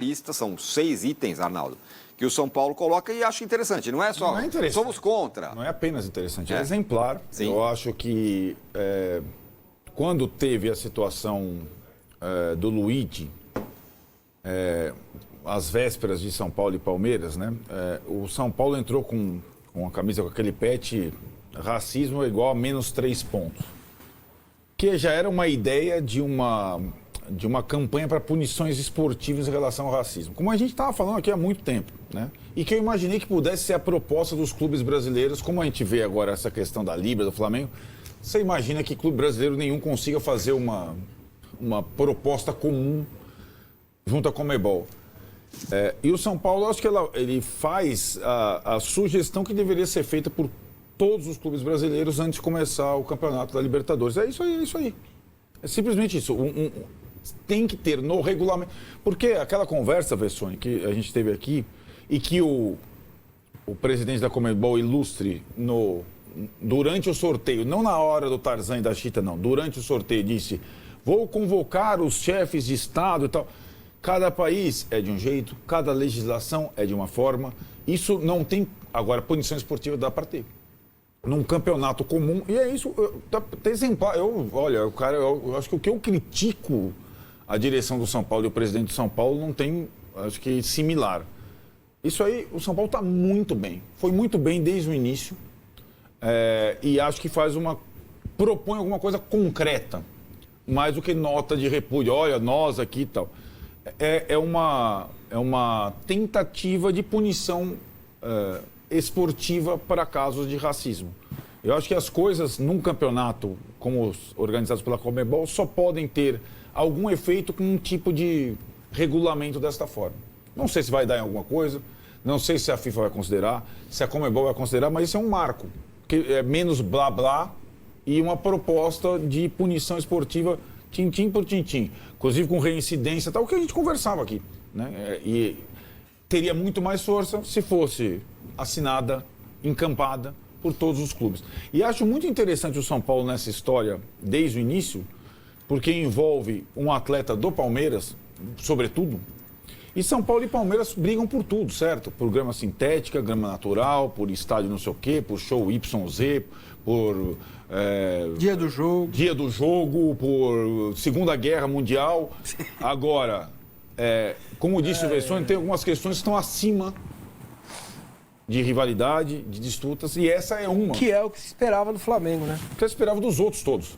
lista, são 6 itens, Arnaldo, que o São Paulo coloca e acho interessante. Não é só, somos contra. Não é apenas interessante, é exemplar. Sim. Eu acho que quando teve a situação do Luigi, às vésperas de São Paulo e Palmeiras, né? O São Paulo entrou com a camisa, com aquele pet, racismo é igual a menos 3 pontos. Que já era uma ideia de uma campanha para punições esportivas em relação ao racismo. Como a gente estava falando aqui há muito tempo, né? E que eu imaginei que pudesse ser a proposta dos clubes brasileiros, como a gente vê agora essa questão da Libra, do Flamengo. Você imagina que clube brasileiro nenhum consiga fazer uma proposta comum junto à Conmebol. E o São Paulo, acho que ele faz a sugestão que deveria ser feita por todos os clubes brasileiros antes de começar o campeonato da Libertadores. É isso aí. É simplesmente isso. Tem que ter no regulamento. Porque aquela conversa, Vessone, que a gente teve aqui, e que o presidente da Conmebol ilustre durante o sorteio, não na hora do Tarzan e da Chita, não, durante o sorteio disse: vou convocar os chefes de Estado e tal. Cada país é de um jeito, cada legislação é de uma forma. Isso não tem. Agora, punição esportiva dá para ter. Num campeonato comum, e é isso, tem exemplar. Eu acho que o que eu critico a direção do São Paulo e o presidente do São Paulo não tem, acho que, similar. Isso aí, o São Paulo está muito bem. Foi muito bem desde o início. E acho que propõe alguma coisa concreta, mais do que nota de repúdio. Olha, nós aqui e tal. É uma tentativa de punição esportiva para casos de racismo. Eu acho que as coisas num campeonato como os organizados pela Conmebol só podem ter algum efeito com um tipo de regulamento desta forma. Não sei se vai dar em alguma coisa, não sei se a FIFA vai considerar, se a Conmebol vai considerar, mas isso é um marco, que é menos blá blá e uma proposta de punição esportiva tintim por tintim, inclusive com reincidência, tal, o que a gente conversava aqui, né? E teria muito mais força se fosse assinada, encampada por todos os clubes. E acho muito interessante o São Paulo nessa história, desde o início, porque envolve um atleta do Palmeiras, sobretudo, e São Paulo e Palmeiras brigam por tudo, certo? Por grama sintética, grama natural, por estádio não sei o quê, por show YZ, por... Dia do jogo, por Segunda Guerra Mundial. Agora, como disse o Vessone, tem algumas questões que estão acima de rivalidade, de disputas, e essa é uma. Que é o que se esperava do Flamengo, né? Que se esperava dos outros todos.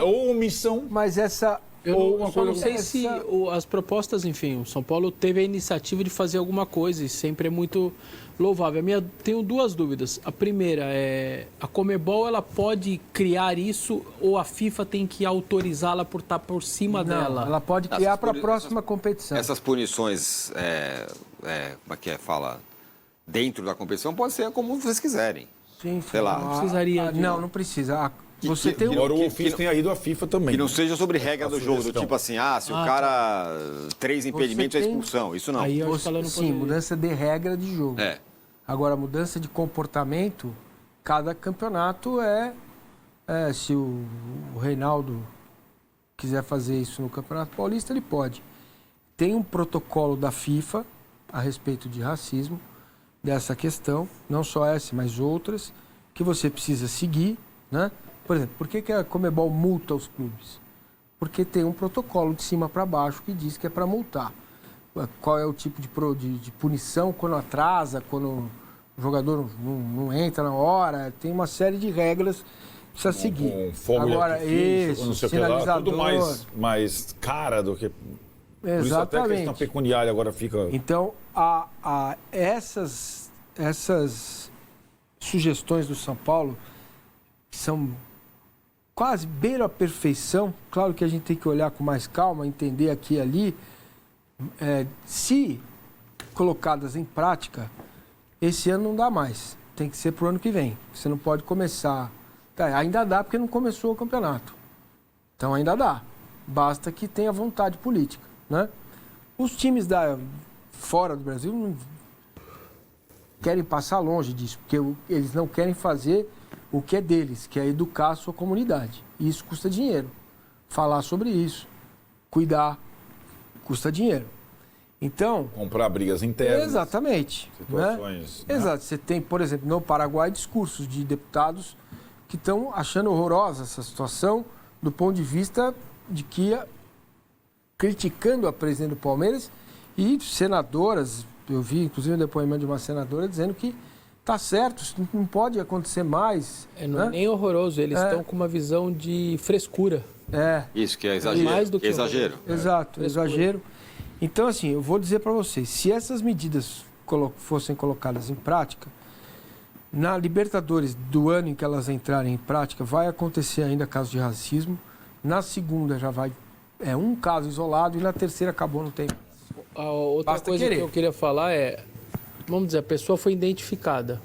Ou omissão, mas essa... Eu só não sei se as propostas, enfim, o São Paulo teve a iniciativa de fazer alguma coisa e sempre é muito louvável. Tenho 2 dúvidas. A primeira é, a Conmebol, ela pode criar isso ou a FIFA tem que autorizá-la por estar por cima dela? Ela pode criar para a próxima competição. Essas punições, como é que fala, dentro da competição, pode ser como vocês quiserem. Sim. Sei lá. Não precisaria de... Não precisa. Agora o ofício tem ido à FIFA também. Que não seja sobre regra do jogo, do tipo assim, se o cara 3 impedimentos é expulsão, isso não. Aí eu acho que ela não sim, mudança de regra de jogo. Agora, mudança de comportamento, cada campeonato se o Reinaldo quiser fazer isso no Campeonato Paulista, ele pode. Tem um protocolo da FIFA a respeito de racismo, dessa questão, não só essa, mas outras, que você precisa seguir, né? Por exemplo, por que a Conmebol multa os clubes? Porque tem um protocolo de cima para baixo que diz que é para multar. Qual é o tipo de punição quando atrasa, quando o jogador não entra na hora, tem uma série de regras que precisa seguir. Com fogo agora, não sei sinalizador... tudo mais cara do que... Exatamente. Por isso até a questão pecuniária agora fica... Então, essas sugestões do São Paulo, que são quase beira a perfeição, claro que a gente tem que olhar com mais calma, entender aqui e ali, se colocadas em prática, esse ano não dá mais, tem que ser para o ano que vem. Você não pode começar... ainda dá porque não começou o campeonato, então ainda dá, basta que tenha vontade política, né? Os times fora do Brasil não querem passar longe disso, porque eles não querem fazer o que é deles, que é educar a sua comunidade. E isso custa dinheiro. Falar sobre isso, cuidar, custa dinheiro. Então... Comprar brigas internas. Exatamente. Situações, né? Exato. Você tem, por exemplo, no Paraguai, discursos de deputados que estão achando horrorosa essa situação do ponto de vista de que criticando a presidente do Palmeiras e senadoras, eu vi inclusive um depoimento de uma senadora dizendo que tá certo, isso não pode acontecer mais. Não é nem horroroso, eles estão com uma visão de frescura. Isso, que é exagero. Mais do que exagero. Exato, exagero. Então, assim, eu vou dizer para vocês, se essas medidas fossem colocadas em prática, na Libertadores do ano em que elas entrarem em prática, vai acontecer ainda caso de racismo, na segunda já vai, um caso isolado, e na terceira acabou, não tem. A outra Basta coisa querer. que eu queria falar é, vamos dizer, a pessoa foi identificada,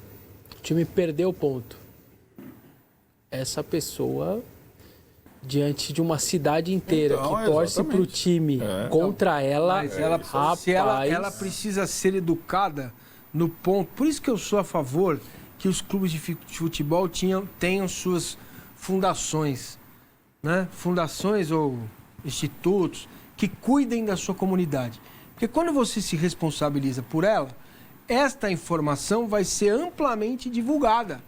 o time perdeu o ponto. Essa pessoa, diante de uma cidade inteira Então, que torce para o time contra ela, Mas ela, rapaz... se ela precisa ser educada no ponto. Por isso que eu sou a favor que os clubes de futebol tenham suas fundações, né? Fundações ou institutos que cuidem da sua comunidade. Porque quando você se responsabiliza por ela, esta informação vai ser amplamente divulgada.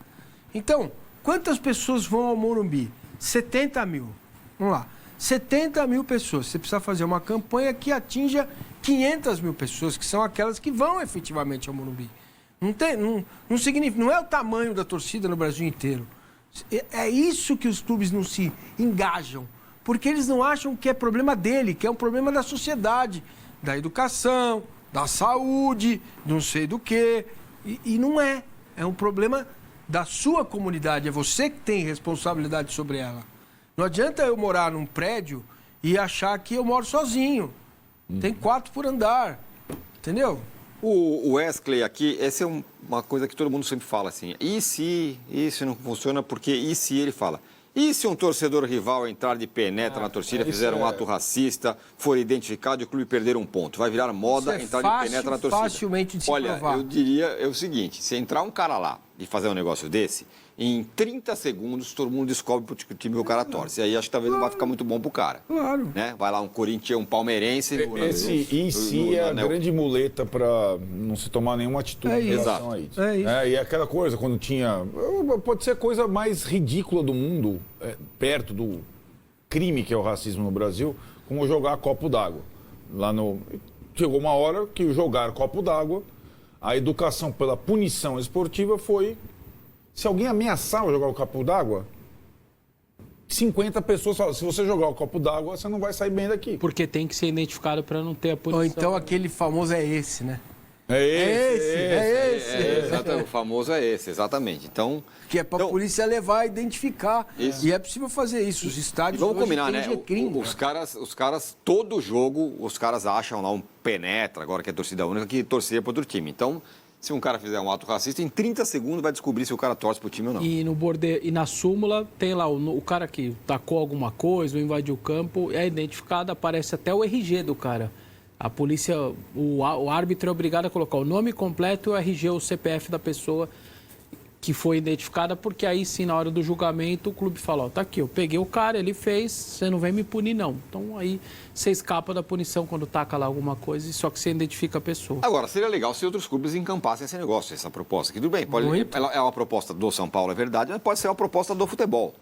Então, quantas pessoas vão ao Morumbi? 70 mil. Vamos lá. 70 mil pessoas. Você precisa fazer uma campanha que atinja 500 mil pessoas, que são aquelas que vão efetivamente ao Morumbi. Não significa, não é o tamanho da torcida no Brasil inteiro. É isso que os clubes não se engajam. Porque eles não acham que é problema dele, que é um problema da sociedade, da educação, da saúde, não sei do quê. E não é. É um problema da sua comunidade. É você que tem responsabilidade sobre ela. Não adianta eu morar num prédio e achar que eu moro sozinho. Tem 4 por andar. Entendeu? O Wesley aqui, essa é uma coisa que todo mundo sempre fala assim, e se isso não funciona, porque e se ele fala? E se um torcedor rival entrar de penetra na torcida, fizer um ato racista, for identificado e o clube perder um ponto? Vai virar moda entrar de penetra na torcida. Facilmente de se Olha, provar. eu diria o seguinte, se entrar um cara lá e fazer um negócio desse, em 30 segundos todo mundo descobre pro time que o cara torce. E aí acho que talvez não vai ficar muito bom pro cara. Claro. Né? Vai lá um Corinthians, um palmeirense... É a grande muleta para não se tomar nenhuma atitude em relação a isso. É isso. E aquela coisa, quando tinha... Pode ser a coisa mais ridícula do mundo, perto do crime que é o racismo no Brasil, como jogar copo d'água. Chegou uma hora que jogar copo d'água, a educação pela punição esportiva foi... Se alguém ameaçar jogar o copo d'água, 50 pessoas falam, se você jogar o copo d'água, você não vai sair bem daqui. Porque tem que ser identificado para não ter a punição. Ou então aquele famoso é esse, né? É esse. Exatamente, o famoso é esse, exatamente. Então, Que é para a polícia levar, identificar. Isso. E é possível fazer isso. Os estádios vamos hoje combinar, têm né? G-crime, Os caras, todo jogo, os caras acham lá um penetra, agora que é torcida única, que torcia para outro time. Então, se um cara fizer um ato racista, em 30 segundos vai descobrir se o cara torce pro time ou não. E na súmula tem lá o cara que tacou alguma coisa, ou invadiu o campo, é identificado, aparece até o RG do cara. A polícia, o árbitro é obrigado a colocar o nome completo, o RG, o CPF da pessoa que foi identificada, porque aí sim, na hora do julgamento, o clube fala, ó, tá aqui, eu peguei o cara, ele fez, você não vem me punir, não. Então aí você escapa da punição quando taca lá alguma coisa, só que você identifica a pessoa. Agora, seria legal se outros clubes encampassem esse negócio, essa proposta. Que tudo bem, ela é uma proposta do São Paulo, é verdade, mas pode ser uma proposta do futebol.